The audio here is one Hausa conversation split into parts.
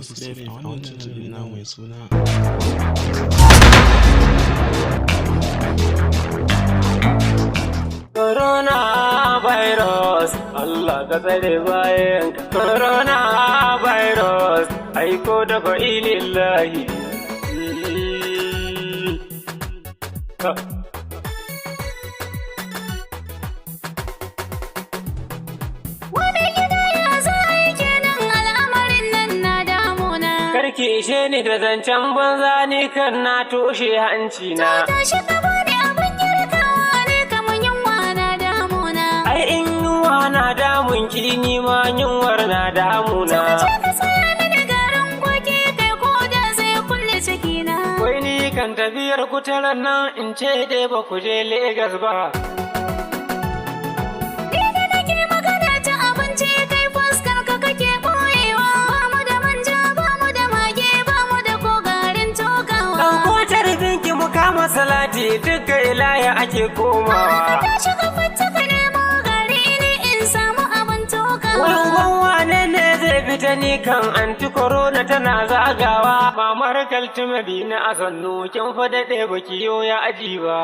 Yusuf a wannan channel na mai suna Corona virus, Allah ka tsare bayan Corona virus, aiko da fa'ilillahi. Karki ishe ni da zancen banza ni kan na toshe hanci na. Tashi ka bani abin girkawa ne kamar yunwa na damuna. Ai in yunwa na damun ki ni ma yunwar na damuna. Ce ka saya ni da garin kwaki kai ko da sai kulle cikina. Wai ni kan tafiyar kutaran nan in ce dai ba ku je Legas ba. Ni da nake magana ta abinci kai fuskar ka kake ɓoyewa. Ba mu da manja ba mu da mage ba mu da ko garin tokawa. Ɗauko tarbinki mu kama salati duka ilaya ake komawa. Ka tashi ka fita ka nemo gari ni in samu abin tokawa. Wani wane ne zai fita ni kan anti corona tana zagawa. Mamar kaltumadi na a sannu kin fa daɗe baki yo ya aji ba.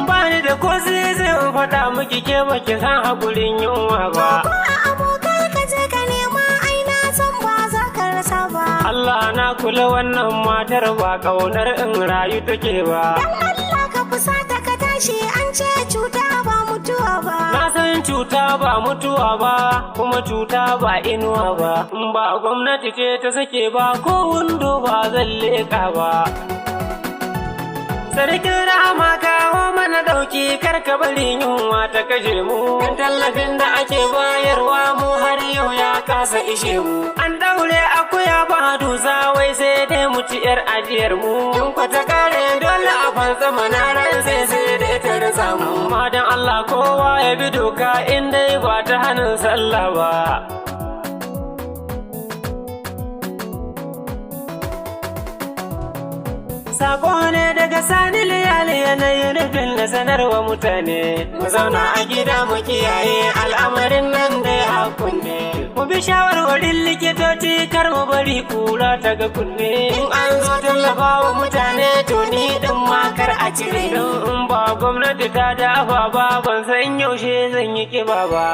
Bani da ko sai in faɗa miki ke baki san haƙurin yunwa ba. Ko a abokai ka je ka nema ai na san ba za ka rasa ba. Allah na kula wannan matar ba ƙaunar in rayu take ba. Dan Allah ka fusata ka tashi an ce cuta ba mutuwa ba. Na san cuta ba mutuwa ba, kuma cuta ba inuwa ba. In ba gwamnati ce ta sake ba, ko windo ba zan leƙa ba. Sarkin rahama kawo mana ɗauki kar ka bari yunwa ta kashe mu. Kan tallafin da ake bayarwa mu har yau ya kasa ishe mu. An daure akuya ba dusa wai sai dai mu ci 'yar ajiyar mu. In kwata kare dole a fansa mana ran sai dai ta rasa mu. Amma dan Allah kowa ya bi doka in dai ba ta hannun sallah ba. Sako ne daga sani liyali yanayin rufin na sanarwa mutane. Mu zauna a gida mu kiyaye al'amarin nan da ya hakunne. Mu bi shawarwarin likitoci kar mu bari kura ta ga kunne. In an zo tallafa wa mutane to ni din ma kar a cire. Don in ba gwamnati ta dafa ba ban san yaushe zan yi kiba ba.